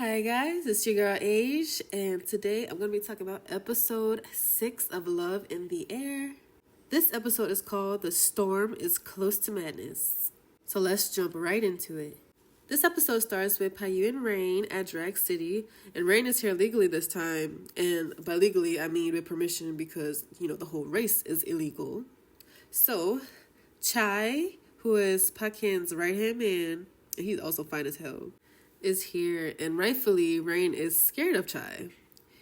Hi guys, it's your girl Age, and today I'm going to be talking about episode 6 of Love in the Air. This episode is called The Storm is Close to Madness. So let's jump right into it. This episode starts with Payu and Rain at Drag City, and Rain is here legally this time, and by legally I mean with permission because, the whole race is illegal. So, Chai, who is Pakin's right-hand man, and he's also fine as hell, is here, and rightfully, Rain is scared of Chai.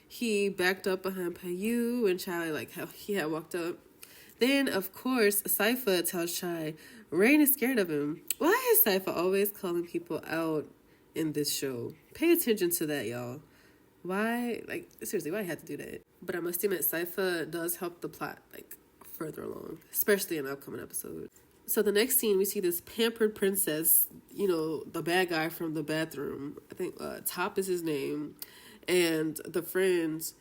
He backed up behind Payu and Chai, like how he had walked up. Then, of course, Cypher tells Chai, Rain is scared of him. Why is Cypher always calling people out in this show? Pay attention to that, y'all. Why, seriously, why I had to do that? But I must admit, Cypher does help the plot, further along, especially in the upcoming episode. So the next scene, we see this pampered princess, the bad guy from the bathroom. I think Top is his name, and the friends.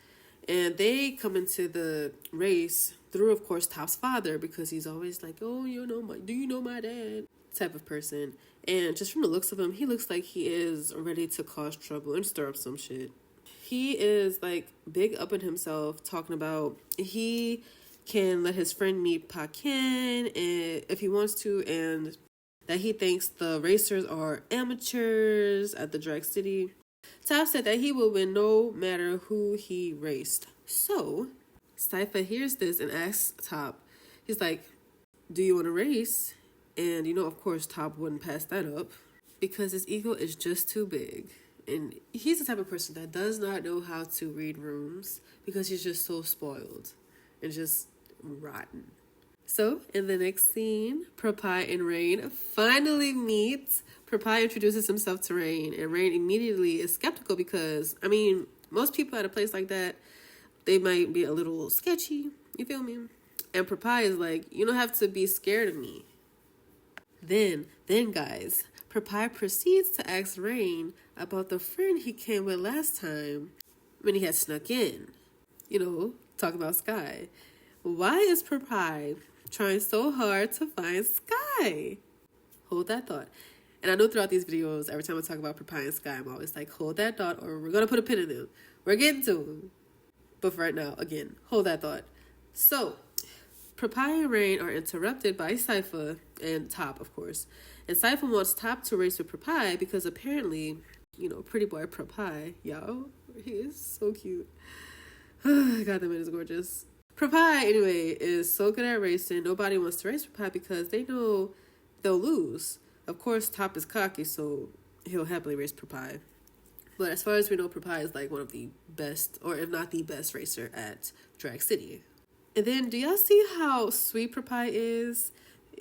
And they come into the race through, of course, Top's father, because he's always like, oh, do you know my dad? Type of person. And just from the looks of him, he looks like he is ready to cause trouble and stir up some shit. He is, big up in himself, talking about he can let his friend meet Pakin and if he wants to, and that he thinks the racers are amateurs at the Drag City. Top said that he will win no matter who he raced. So, Cypher hears this and asks Top, he's like, do you want to race? And of course, Top wouldn't pass that up because his ego is just too big. And he's the type of person that does not know how to read rooms because he's just so spoiled and just rotten. So, in the next scene, Prapai and Rain finally meet. Prapai introduces himself to Rain, and Rain immediately is skeptical because, most people at a place like that, they might be a little sketchy, you feel me? And Prapai is like, you don't have to be scared of me. Then guys, Prapai proceeds to ask Rain about the friend he came with last time when he had snuck in. Talk about Sky. Why is Prapai trying so hard to find Sky? Hold that thought. And I know throughout these videos, every time I talk about Prapai and Sky, I'm always like, hold that thought, or we're going to put a pin in them. We're getting to them. But for right now, again, hold that thought. So, Prapai and Rain are interrupted by Cypher and Top, of course. And Cypher wants Top to race with Prapai because apparently, pretty boy Prapai, y'all, he is so cute. God, that man is gorgeous. Prapai, anyway, is so good at racing. Nobody wants to race Prapai because they know they'll lose. Of course, Top is cocky, so he'll happily race Prapai. But as far as we know, Prapai is one of the best, or if not the best racer at Drag City. And then, do y'all see how sweet Prapai is?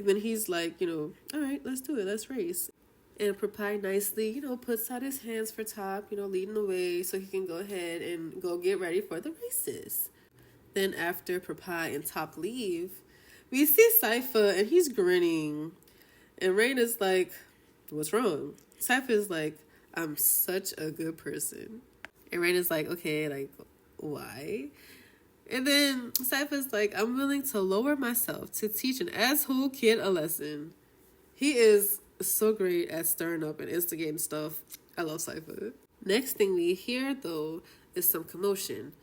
When he's like, all right, let's do it, let's race. And Prapai nicely, puts out his hands for Top, leading the way so he can go ahead and go get ready for the races. Then after Prapai and Top leave, we see Cypher and he's grinning. And Rain is like, what's wrong? Cypher is like, I'm such a good person. And Rain is like, okay, why? And then Cypher's like, I'm willing to lower myself to teach an asshole kid a lesson. He is so great at stirring up and instigating stuff. I love Cypher. Next thing we hear, though, is some commotion.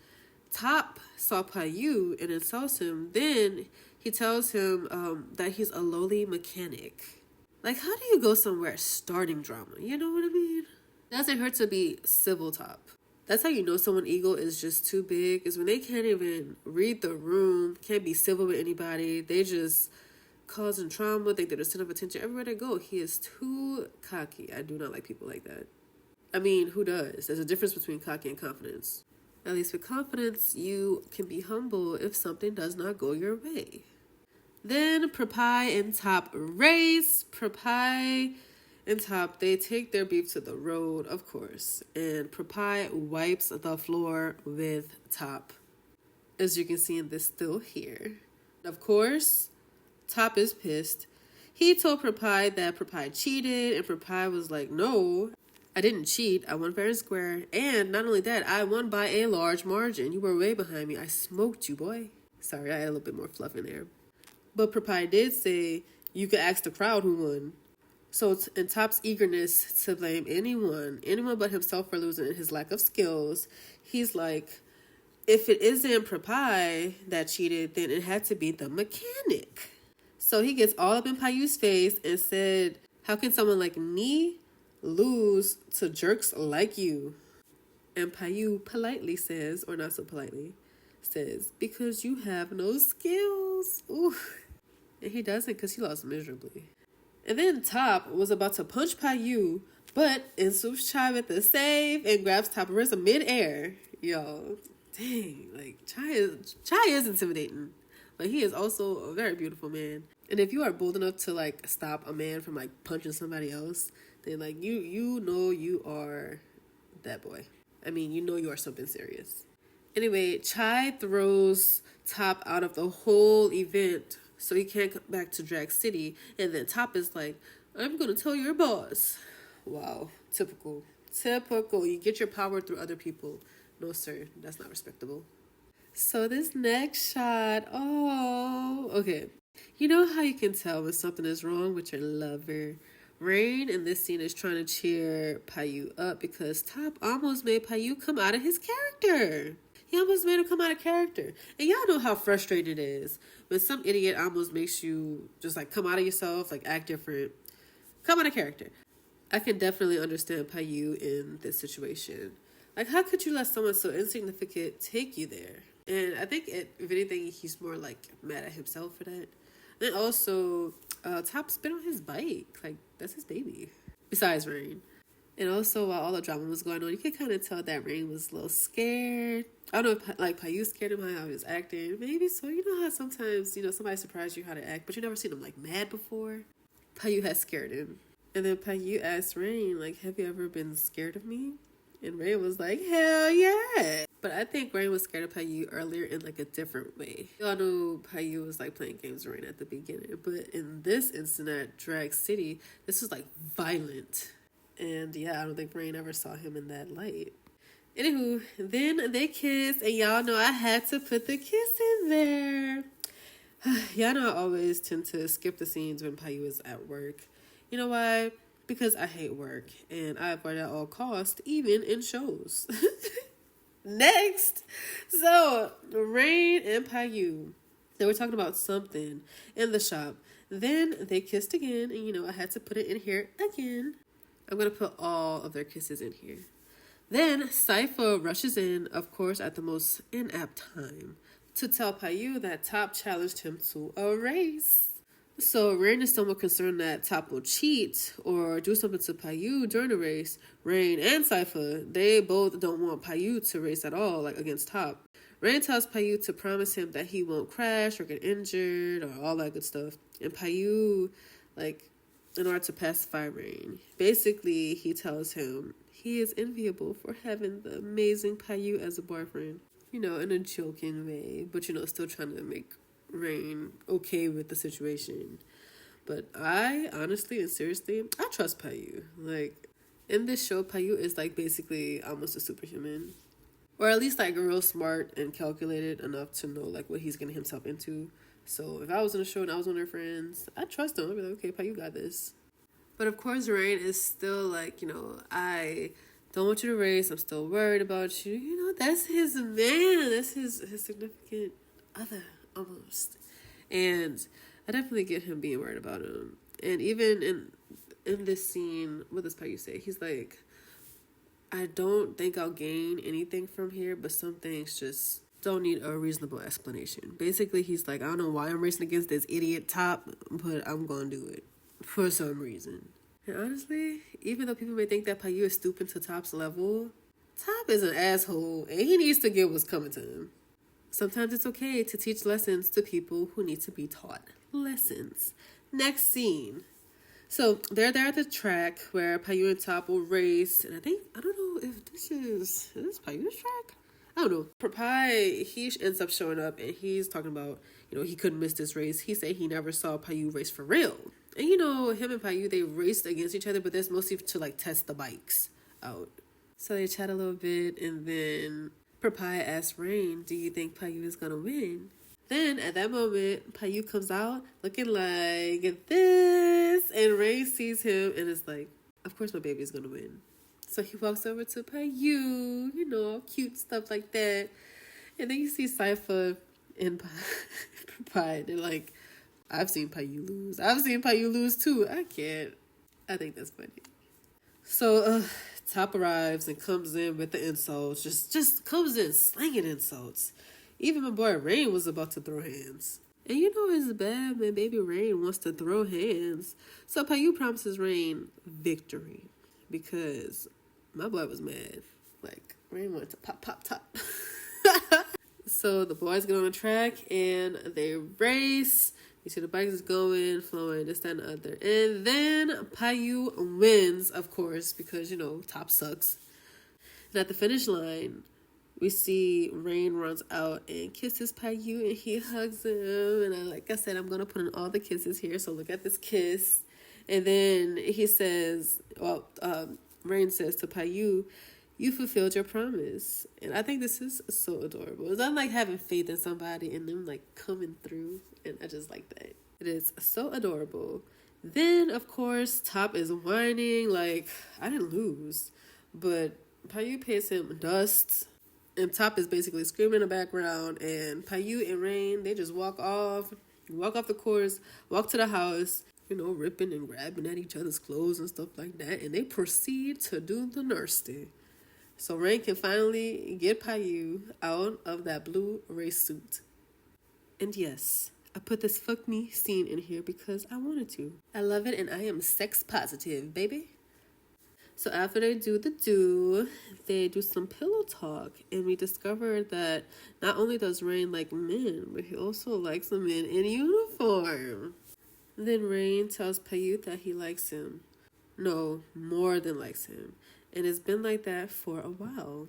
Top saw Payu and insults him. Then he tells him that he's a lowly mechanic. How do you go somewhere starting drama? You know what I mean? Doesn't hurt to be civil, Top. That's how you know someone's ego is just too big, is when they can't even read the room, can't be civil with anybody. They just causing trauma, think they're the center of attention everywhere they go. He is too cocky. I do not like people like that. Who does? There's a difference between cocky and confidence. At least with confidence, you can be humble if something does not go your way. Then Prapai and Top race. Prapai and Top, they take their beef to the road, of course. And Prapai wipes the floor with Top. As you can see in this still here. Of course, Top is pissed. He told Prapai that Prapai cheated. And Prapai was like, no, I didn't cheat. I won fair and square. And not only that, I won by a large margin. You were way behind me. I smoked you, boy. Sorry, I had a little bit more fluff in there. But Prapai did say, you could ask the crowd who won. So in Top's eagerness to blame anyone but himself for losing and his lack of skills, he's like, if it isn't Papai that cheated, then it had to be the mechanic. So he gets all up in Payu's face and said, how can someone like me lose to jerks like you? And Payu politely says, or not so politely, says, because you have no skills. Ooh. And he doesn't because he lost miserably. And then Top was about to punch Payu, but Insoops Chai with the save and grabs Top Arisa midair. Yo, dang, like Chai is intimidating, but he is also a very beautiful man. And if you are bold enough to like stop a man from like punching somebody else, then like you know you are that boy. I mean, you know you are something serious. Anyway, Chai throws Top out of the whole event so he can't come back to Drag City. And then Top is like, I'm going to tell your boss. Wow, typical. Typical. You get your power through other people. No, sir, that's not respectable. So this next shot, oh, okay. You know how you can tell when something is wrong with your lover? Rain in this scene is trying to cheer Payu up because Top almost made Payu come out of his character. He almost made him come out of character. And y'all know how frustrating it is when some idiot almost makes you just like come out of yourself, like act different, come out of character. I can definitely understand Payu in this situation. Like, how could you let someone so insignificant take you there? And I think, if anything, he's more like mad at himself for that. And also, Top spit on his bike. Like, that's his baby. Besides Rain. And also, while all the drama was going on, you could kind of tell that Rain was a little scared. I don't know if, like, Payu scared him how he was acting. Maybe so. You know how sometimes, somebody surprised you how to act, but you never seen him, like, mad before? Payu had scared him. And then Payu asked Rain, like, have you ever been scared of me? And Rain was like, hell yeah. But I think Rain was scared of Payu earlier in like a different way. Y'all know Payu was like playing games with Rain at the beginning. But in this instant at Drag City, this was like violent. And yeah, I don't think Rain ever saw him in that light. Anywho, then they kissed. And y'all know I had to put the kiss in there. Y'all know I always tend to skip the scenes when Payu is at work. You know why? Because I hate work and I avoid it at all costs, even in shows. Next, so Rain and Payu, they were talking about something in the shop. Then they kissed again, and I had to put it in here again. I'm gonna put all of their kisses in here. Then Cypher rushes in, of course, at the most inapt time, to tell Payu that Top challenged him to a race. So Rain is somewhat concerned that Top will cheat or do something to Payu during the race. Rain and Cypher, they both don't want Payu to race at all, like against Top. Rain tells Payu to promise him that he won't crash or get injured or all that good stuff. And Payu, like, in order to pacify Rain, basically he tells him he is enviable for having the amazing Payu as a boyfriend. In a joking way, but still trying to make Rain okay with the situation. But I honestly and seriously, I trust Payu. Like, in this show, Payu is like basically almost a superhuman, or at least like real smart and calculated enough to know like what he's getting himself into. So if I was in a show and I was one of their friends, I'd trust him. I'd be like, okay, Payu got this. But of course, Rain is still like, I don't want you to race. I'm still worried about you. That's his man. That's his significant other. Almost. And I definitely get him being worried about him. And even in this scene, what does Payu say? He's like, I don't think I'll gain anything from here, but some things just don't need a reasonable explanation. Basically, he's like, I don't know why I'm racing against this idiot Top, but I'm going to do it for some reason. And honestly, even though people may think that Payu is stooping to Top's level, Top is an asshole, and he needs to get what's coming to him. Sometimes it's okay to teach lessons to people who need to be taught lessons. Next scene. So they're there at the track where Payu and Top will race. And I don't know if this is Payu's track? I don't know. Papai, he ends up showing up and he's talking about, he couldn't miss this race. He said he never saw Payu race for real. And him and Payu, they raced against each other, but that's mostly to like test the bikes out. So they chat a little bit and then Papai asked Rain, do you think Payu is going to win? Then at that moment, Payu comes out looking like this, and Rain sees him and is like, of course my baby's gonna win. So he walks over to Payu, cute stuff like that. And then you see Cypher and Pride. They're like, I've seen Payu lose. I've seen Payu lose too. I can't. I think that's funny. So Top arrives and comes in with the insults. Just comes in slinging insults. Even my boy Rain was about to throw hands. And it's bad when baby Rain wants to throw hands. So Payu promises Rain victory. Because my boy was mad. Like, Rain wanted to pop, Top. So the boys get on the track and they race. You see the bikes is going, flowing, this, that, and the other. And then Payu wins, of course, because, Top sucks. And at the finish line, we see Rain runs out and kisses Payu and he hugs him. And like I said, I'm going to put in all the kisses here. So look at this kiss. And then he says, Rain says to Payu, you fulfilled your promise. And I think this is so adorable. It's not like having faith in somebody and them like coming through. And I just like that. It is so adorable. Then, of course, Top is whining like, I didn't lose. But Payu pays him dust. And Top is basically screaming in the background. And Payu and Rain, they just walk off the course, walk to the house, ripping and grabbing at each other's clothes and stuff like that. And they proceed to do the nasty. So Rain can finally get Payu out of that blue race suit. And yes, I put this fuck me scene in here because I wanted to. I love it and I am sex positive, baby. So after they do some pillow talk. And we discover that not only does Rain like men, but he also likes the men in uniform. Then Rain tells Payu that he likes him. No, more than likes him. And it's been like that for a while.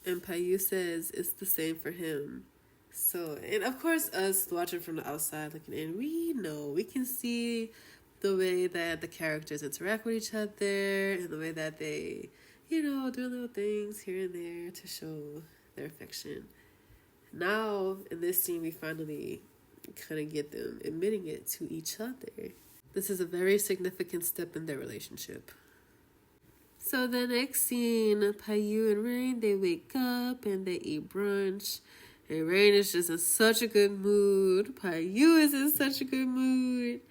And Payu says it's the same for him. So, and of course, us watching from the outside looking in, we can see the way that the characters interact with each other and the way that they, do little things here and there to show their affection. Now, in this scene, we finally kind of get them admitting it to each other. This is a very significant step in their relationship. So the next scene, Payu and Rain, they wake up and they eat brunch. And Rain is just in such a good mood. Payu is in such a good mood.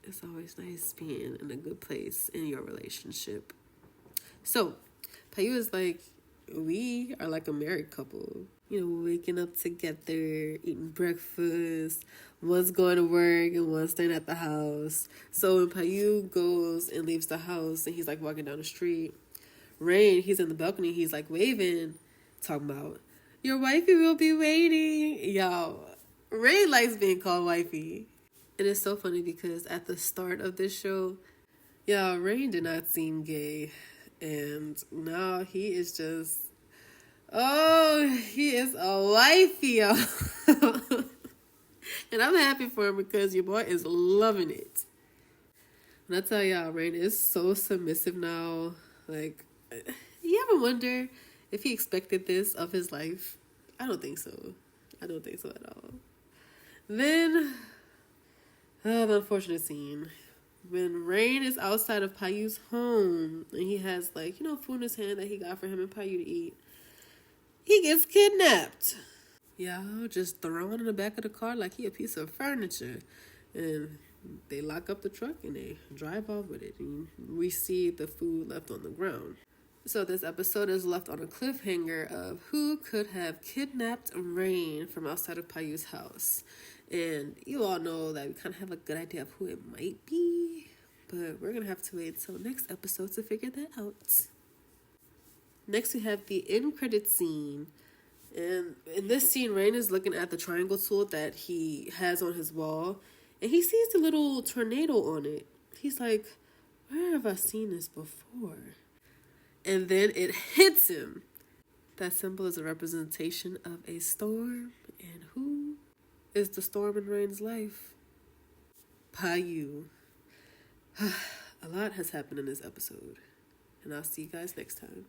It's always nice being in a good place in your relationship. So Payu is like, we are like a married couple. Waking up together, eating breakfast, one's going to work and one's staying at the house. So when Payu goes and leaves the house and he's like walking down the street, Rain, he's in the balcony, he's like waving, talking about, your wifey will be waiting. Y'all, Rain likes being called wifey. And it's so funny because at the start of this show, Rain did not seem gay. And now he is just, he is a wifey, y'all. And I'm happy for him because your boy is loving it. And I tell y'all, Rain is so submissive now. Like, you ever wonder if he expected this of his life? I don't think so. I don't think so at all. Then, the unfortunate scene. When Rain is outside of Payu's home and he has food in his hand that he got for him and Payu to eat, he gets kidnapped. Just thrown in the back of the car like he a piece of furniture. And they lock up the truck and they drive off with it. And we see the food left on the ground. So this episode is left on a cliffhanger of who could have kidnapped Rain from outside of Payu's house. And you all know that we kind of have a good idea of who it might be. But we're going to have to wait until next episode to figure that out. Next we have the end credit scene. And in this scene, Rain is looking at the triangle tool that he has on his wall. And he sees the little tornado on it. He's like, where have I seen this before? And then it hits him. That symbol is a representation of a storm. And who is the storm in Rain's life? Payu. A lot has happened in this episode. And I'll see you guys next time.